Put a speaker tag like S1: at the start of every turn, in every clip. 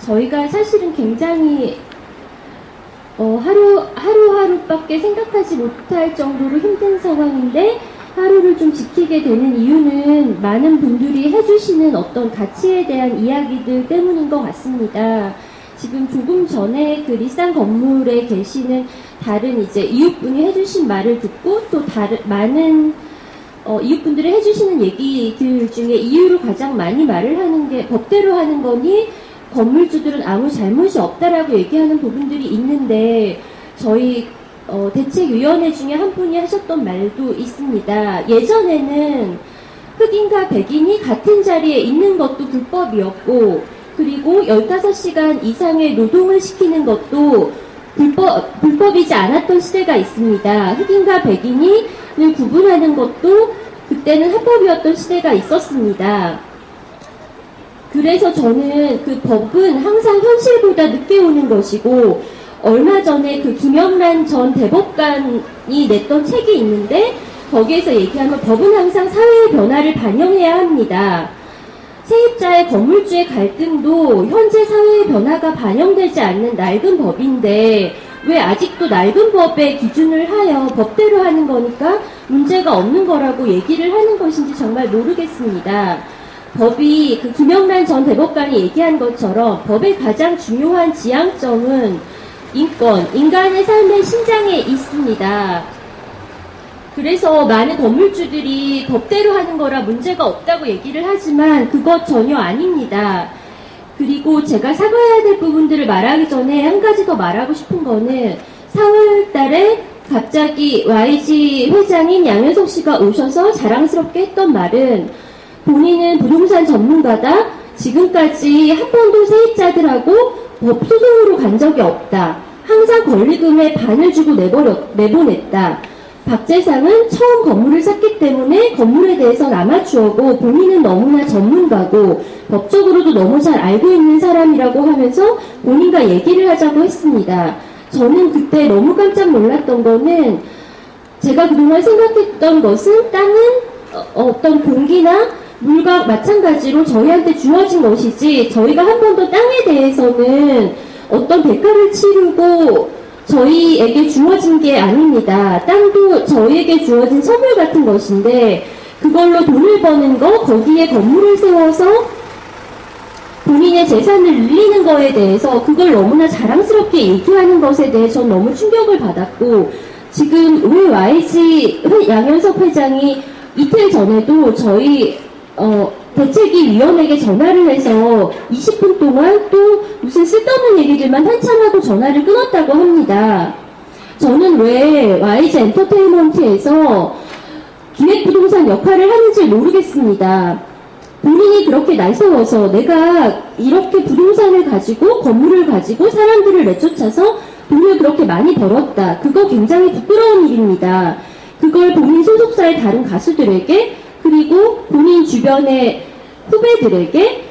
S1: 저희가 사실은 굉장히 하루하루밖에 생각하지 못할 정도로 힘든 상황인데 하루를 좀 지키게 되는 이유는 많은 분들이 해주시는 어떤 가치에 대한 이야기들 때문인 것 같습니다. 지금 조금 전에 그 리쌍 건물에 계시는 다른 이제 이웃분이 해주신 말을 듣고 또 많은 이웃분들이 해주시는 얘기들 중에 이유로 가장 많이 말을 하는 게 법대로 하는 거니 건물주들은 아무 잘못이 없다라고 얘기하는 부분들이 있는데 저희 대책위원회 중에 한 분이 하셨던 말도 있습니다. 예전에는 흑인과 백인이 같은 자리에 있는 것도 불법이었고 그리고 15시간 이상의 노동을 시키는 것도 불법이지 않았던 시대가 있습니다. 흑인과 백인을 구분하는 것도 그때는 합법이었던 시대가 있었습니다. 그래서 저는 그 법은 항상 현실보다 늦게 오는 것이고 얼마 전에 그 김영란 전 대법관이 냈던 책이 있는데 거기에서 얘기하면 법은 항상 사회의 변화를 반영해야 합니다. 세입자의 건물주의 갈등도 현재 사회의 변화가 반영되지 않는 낡은 법인데 왜 아직도 낡은 법의 기준을 하여 법대로 하는 거니까 문제가 없는 거라고 얘기를 하는 것인지 정말 모르겠습니다. 법이 그 김영란 전 대법관이 얘기한 것처럼 법의 가장 중요한 지향점은 인권, 인간의 삶의 신장에 있습니다. 그래서 많은 건물주들이 법대로 하는 거라 문제가 없다고 얘기를 하지만 그것 전혀 아닙니다. 그리고 제가 사과해야 될 부분들을 말하기 전에 한 가지 더 말하고 싶은 거는 4월 달에 갑자기 YG 회장인 양현석 씨가 오셔서 자랑스럽게 했던 말은 본인은 부동산 전문가다. 지금까지 한 번도 세입자들하고 법소송으로 간 적이 없다. 항상 권리금의 반을 주고 내보냈다. 박재상은 처음 건물을 샀기 때문에 건물에 대해서는 아마추어고 본인은 너무나 전문가고 법적으로도 너무 잘 알고 있는 사람이라고 하면서 본인과 얘기를 하자고 했습니다. 저는 그때 너무 깜짝 놀랐던 거는 제가 그동안 생각했던 것은 땅은 어떤 공기나 물과 마찬가지로 저희한테 주어진 것이지 저희가 한 번도 땅에 대해서는 어떤 대가를 치르고 저희에게 주어진 게 아닙니다. 땅도 저희에게 주어진 선물 같은 것인데 그걸로 돈을 버는 거, 거기에 건물을 세워서 본인의 재산을 늘리는 거에 대해서 그걸 너무나 자랑스럽게 얘기하는 것에 대해 전 너무 충격을 받았고 지금 왜 YG 양현석 회장이 이틀 전에도 저희 대책위원회에게 전화를 해서 20분 동안 또 무슨 쓸데없는 얘기들만 한참 하고 전화를 끊었다고 합니다. 저는 왜 YG 엔터테인먼트에서 기획부동산 역할을 하는지 모르겠습니다. 본인이 그렇게 날서워서 내가 이렇게 부동산을 가지고 건물을 가지고 사람들을 내쫓아서 돈을 그렇게 많이 벌었다. 그거 굉장히 부끄러운 일입니다. 그걸 본인 소속사의 다른 가수들에게 그리고 본인 주변의 후배들에게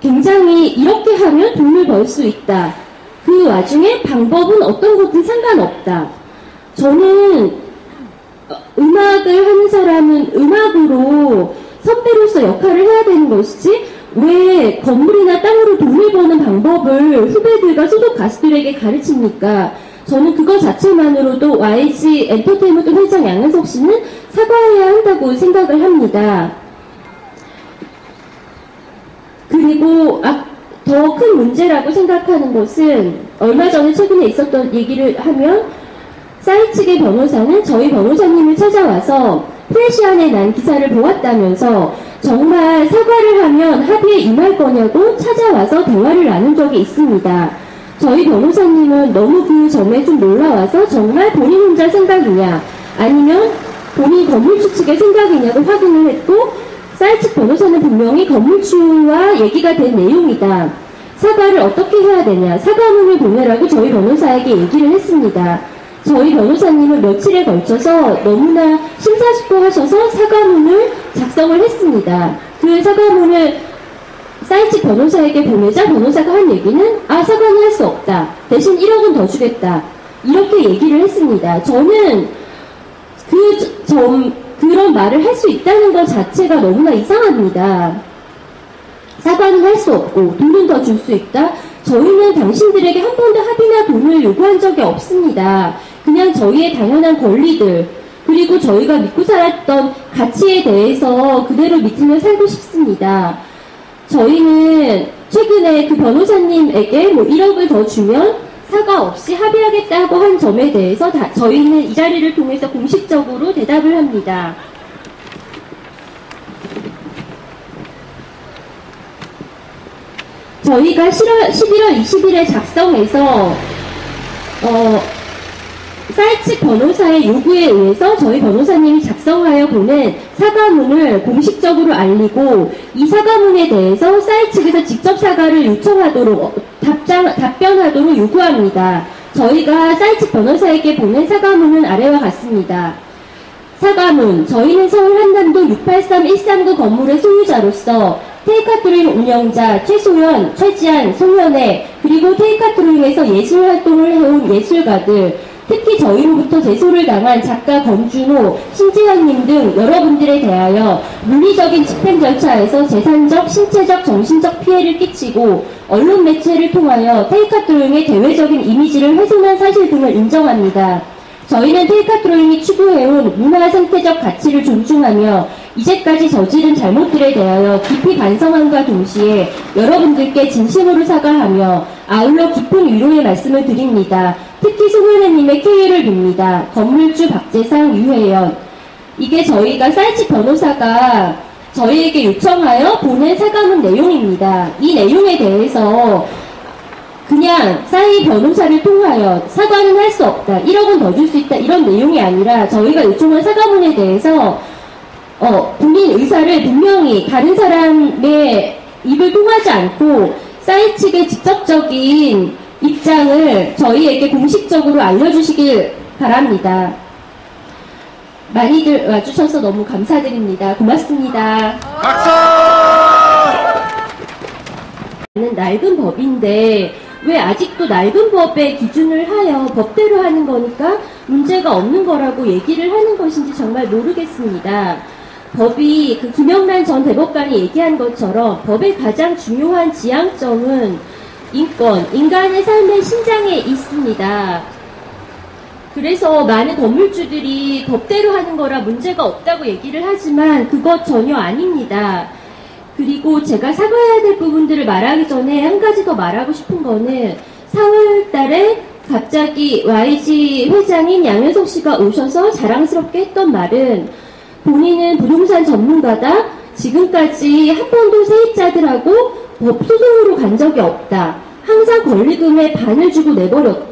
S1: 굉장히 이렇게 하면 돈을 벌 수 있다. 그 와중에 방법은 어떤 것든 상관없다. 저는 음악을 하는 사람은 음악으로 선배로서 역할을 해야 되는 것이지 왜 건물이나 땅으로 돈을 버는 방법을 후배들과 소속 가수들에게 가르칩니까? 저는 그거 자체만으로도 YG 엔터테인먼트 회장 양현석 씨는 사과해야 한다고 생각을 합니다. 그리고 더 큰 문제라고 생각하는 것은 얼마 전에 최근에 있었던 얘기를 하면 싸이 측의 변호사는 저희 변호사님을 찾아와서 프레시안에 난 기사를 보았다면서 정말 사과를 하면 합의에 임할 거냐고 찾아와서 대화를 나눈 적이 있습니다. 저희 변호사님은 너무 그 점에 좀 놀라워서 정말 본인 혼자 생각이냐 아니면 본인 건물주 측의 생각이냐고 확인을 했고 싸이 측 변호사는 분명히 건물주와 얘기가 된 내용이다. 사과를 어떻게 해야 되냐 사과문을 보내라고 저희 변호사에게 얘기를 했습니다. 저희 변호사님은 며칠에 걸쳐서 너무나 심사숙고하셔서 사과문을 작성을 했습니다. 그 사과문을 싸이 측 변호사에게 보내자 변호사가 한 얘기는 사과는 할 수 없다. 대신 1억은 더 주겠다. 이렇게 얘기를 했습니다. 저는 그런 말을 할 수 있다는 것 자체가 너무나 이상합니다. 사과는 할 수 없고 돈은 더 줄 수 있다. 저희는 당신들에게 한 번도 합의나 돈을 요구한 적이 없습니다. 그냥 저희의 당연한 권리들, 그리고 저희가 믿고 살았던 가치에 대해서 그대로 믿으며 살고 싶습니다. 저희는 최근에 그 변호사님에게 뭐 1억을 더 주면 사과 없이 합의하겠다고 한 점에 대해서 저희는 이 자리를 통해서 공식적으로 대답을 합니다. 저희가 11월 20일에 작성해서 사이츠 변호사의 요구에 의해서 저희 변호사님이 작성하여 보낸 사과문을 공식적으로 알리고, 이 사과문에 대해서 사이트 측에서 직접 사과를 요청하도록 답변하도록 요구합니다. 저희가 사이트 변호사에게 보낸 사과문은 아래와 같습니다. 사과문, 저희는 서울 한남동 683139 건물의 소유자로서 테이크아웃드로잉 운영자 최소연, 최지한, 송현애, 그리고 테이크아웃드로잉에서 예술활동을 해온 예술가들, 특히 저희로부터 제소를 당한 작가 권준호, 신지현님 등 여러분들에 대하여 물리적인 집행 절차에서 재산적, 신체적, 정신적 피해를 끼치고 언론 매체를 통하여 테이크아웃드로잉의 대외적인 이미지를 훼손한 사실 등을 인정합니다. 저희는 테이크아웃드로잉이 추구해온 문화 생태적 가치를 존중하며 이제까지 저지른 잘못들에 대하여 깊이 반성함과 동시에 여러분들께 진심으로 사과하며 아울러 깊은 위로의 말씀을 드립니다. 특히 송현애님의 쾌유를 빕니다. 건물주 박재상, 유혜연. 이게 저희가 사이츠 변호사가 저희에게 요청하여 보낸 사과문 내용입니다. 이 내용에 대해서 그냥 사이 변호사를 통하여 사과는 할 수 없다, 1억은 더 줄 수 있다, 이런 내용이 아니라 저희가 요청한 사과문에 대해서 본인 의사를 분명히 다른 사람의 입을 통하지 않고 사이 측의 직접적인 입장을 저희에게 공식적으로 알려주시길 바랍니다. 많이들 와주셔서 너무 감사드립니다. 고맙습니다.
S2: 박수!
S1: 낡은 법인데 왜 아직도 낡은 법의 기준을 하여 법대로 하는 거니까 문제가 없는 거라고 얘기를 하는 것인지 정말 모르겠습니다. 법이 그 김영란 전 대법관이 얘기한 것처럼 법의 가장 중요한 지향점은 인권, 인간의 삶의 신장에 있습니다. 그래서 많은 건물주들이 법대로 하는 거라 문제가 없다고 얘기를 하지만 그것 전혀 아닙니다. 그리고 제가 사과해야 될 부분들을 말하기 전에 한 가지 더 말하고 싶은 거는 4월 달에 갑자기 YG 회장인 양현석 씨가 오셔서 자랑스럽게 했던 말은 본인은 부동산 전문가다. 지금까지 한 번도 세입자들하고 법소송으로 간 적이 없다. 항상 권리금의 반을 주고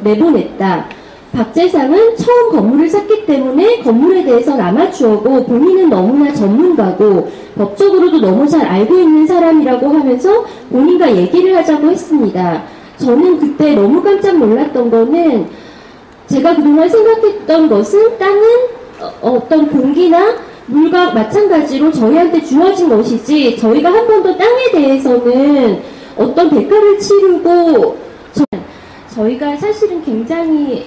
S1: 내보냈다. 박재상은 처음 건물을 샀기 때문에 건물에 대해서는 아마추어고 본인은 너무나 전문가고 법적으로도 너무 잘 알고 있는 사람이라고 하면서 본인과 얘기를 하자고 했습니다. 저는 그때 너무 깜짝 놀랐던 거는 제가 그동안 생각했던 것은 땅은 어떤 공기나 물과 마찬가지로 저희한테 주어진 것이지 저희가 한 번도 땅에 대해서는 어떤 대가를 치르고 저희가 사실은 굉장히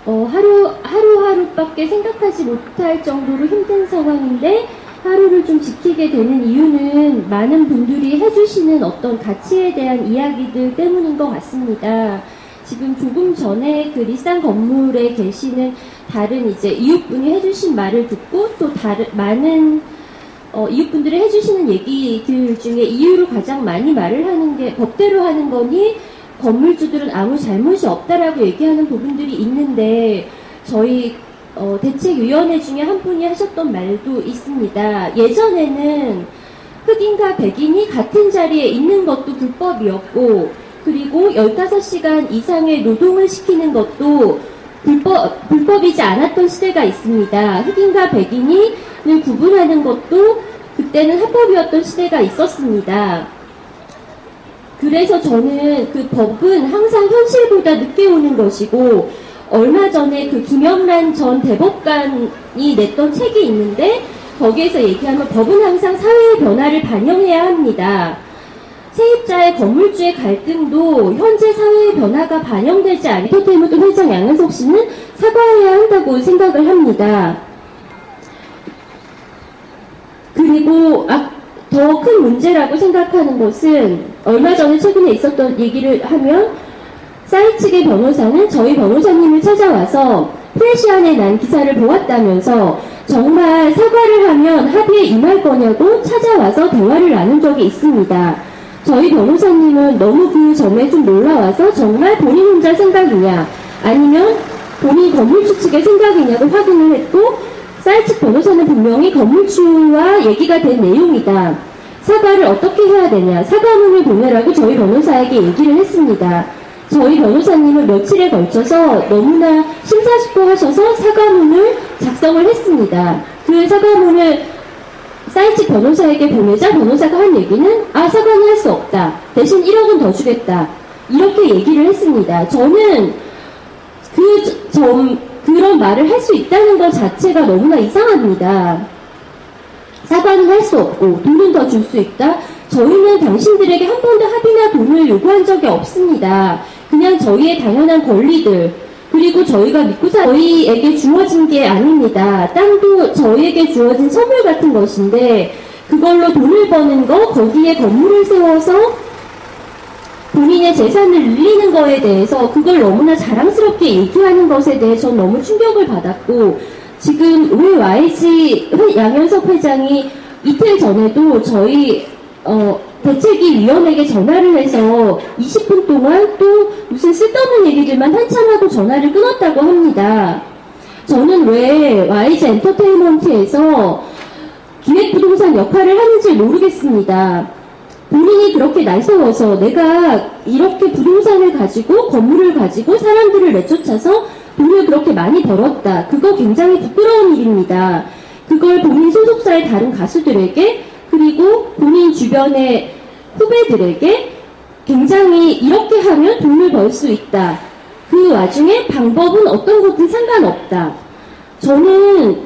S1: 하루하루밖에 생각하지 못할 정도로 힘든 상황인데 하루를 좀 지키게 되는 이유는 많은 분들이 해주시는 어떤 가치에 대한 이야기들 때문인 것 같습니다. 지금 조금 전에 그 리산 건물에 계시는 다른 이제 이웃분이 해주신 말을 듣고 또 많은 이웃분들이 해주시는 얘기들 중에 이유로 가장 많이 말을 하는 게 법대로 하는 거니 건물주들은 아무 잘못이 없다라고 얘기하는 부분들이 있는데 저희 대책위원회 중에 한 분이 하셨던 말도 있습니다. 예전에는 흑인과 백인이 같은 자리에 있는 것도 불법이었고 그리고 15시간 이상의 노동을 시키는 것도 불법이지 않았던 시대가 있습니다. 흑인과 백인을 구분하는 것도 그때는 합법이었던 시대가 있었습니다. 그래서 저는 그 법은 항상 현실보다 늦게 오는 것이고 얼마 전에 그 김영란 전 대법관이 냈던 책이 있는데 거기에서 얘기하면 법은 항상 사회의 변화를 반영해야 합니다. 세입자의 건물주의 갈등도 현재 사회의 변화가 반영되지 않은 터테이먼트 회장 양현석 씨는 사과해야 한다고 생각을 합니다. 그리고 더 큰 문제라고 생각하는 것은 얼마 전에 최근에 있었던 얘기를 하면 싸이 측의 변호사는 저희 변호사님을 찾아와서 프레시안에 난 기사를 보았다면서 정말 사과를 하면 합의에 임할 거냐고 찾아와서 대화를 나눈 적이 있습니다. 저희 변호사님은 너무 그 점에 좀 놀라와서 정말 본인 혼자 생각이냐 아니면 본인 건물주 측의 생각이냐고 확인을 했고 싸이 측 변호사는 분명히 건물주와 얘기가 된 내용이다. 사과를 어떻게 해야 되냐 사과문을 보내라고 저희 변호사에게 얘기를 했습니다. 저희 변호사님은 며칠에 걸쳐서 너무나 심사숙고하셔서 사과문을 작성을 했습니다. 그 사과문을 싸이 측 변호사에게 보내자 변호사가 한 얘기는 사과는 할 수 없다. 대신 1억은 더 주겠다. 이렇게 얘기를 했습니다. 저는 그런 말을 할 수 있다는 것 자체가 너무나 이상합니다. 사과는 할 수 없고 돈은 더 줄 수 있다. 저희는 당신들에게 한 번도 합의나 돈을 요구한 적이 없습니다. 그냥 저희의 당연한 권리들 그리고 저희가 믿고 저희에게 주어진 게 아닙니다. 땅도 저희에게 주어진 선물 같은 것인데 그걸로 돈을 버는 거 거기에 건물을 세워서 본인의 재산을 늘리는 거에 대해서 그걸 너무나 자랑스럽게 얘기하는 것에 대해 전 너무 충격을 받았고 지금 왜 YG 양현석 회장이 이틀 전에도 저희 대책위원회에게 전화를 해서 20분 동안 또 무슨 쓸데없는 얘기들만 한참 하고 전화를 끊었다고 합니다. 저는 왜 YG 엔터테인먼트에서 기획부동산 역할을 하는지 모르겠습니다. 본인이 그렇게 날세워서 내가 이렇게 부동산을 가지고 건물을 가지고 사람들을 내쫓아서 돈을 그렇게 많이 벌었다. 그거 굉장히 부끄러운 일입니다. 그걸 본인 소속사의 다른 가수들에게 그리고 본인 주변의 후배들에게 굉장히 이렇게 하면 돈을 벌 수 있다. 그 와중에 방법은 어떤 것든 상관없다. 저는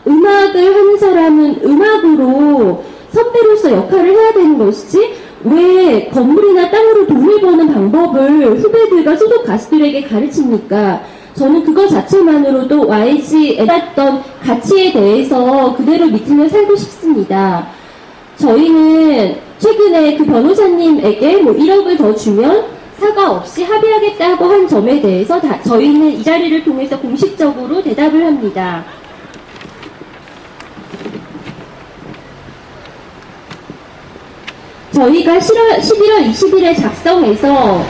S1: 음악을 하는 사람은 음악으로 선배로서 역할을 해야 되는 것이지 왜 건물이나 땅으로 돈을 버는 방법을 후배들과 소속 가수들에게 가르칩니까? 저는 그거 자체만으로도 YG에 했던 가치에 대해서 그대로 믿으며 살고 싶습니다. 저희는 최근에 그 변호사님에게 1억을 더 주면 사과 없이 합의하겠다고 한 점에 대해서 저희는 이 자리를 통해서 공식적으로 대답을 합니다. 저희가 11월 20일에 작성해서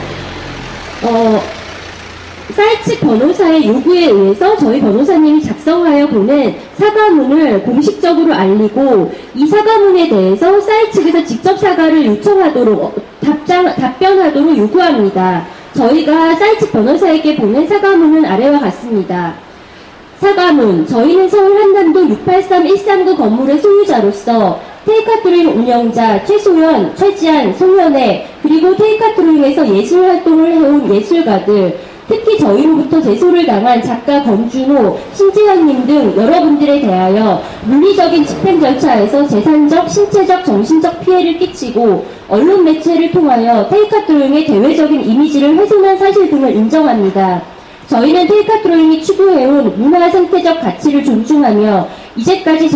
S1: 싸이 측 변호사의 요구에 의해서 저희 변호사님이 작성하여 보낸 사과문을 공식적으로 알리고 이 사과문에 대해서 싸이 측에서 직접 사과를 요청하도록 답변하도록 요구합니다. 저희가 싸이 측 변호사에게 보낸 사과문은 아래와 같습니다. 사과문, 저희는 서울 한남동 683139 건물의 소유자로서 테이카트로잉 운영자 최소연, 최지한, 송현애 그리고 테이카트로잉에서 예술활동을 해온 예술가들 특히 저희로부터 제소를 당한 작가 권준호, 신재현님 등 여러분들에 대하여 물리적인 집행 절차에서 재산적, 신체적, 정신적 피해를 끼치고 언론 매체를 통하여 테이카트로잉의 대외적인 이미지를 훼손한 사실 등을 인정합니다. 저희는 테이카트로잉이 추구해온 문화 생태적 가치를 존중하며 이제까지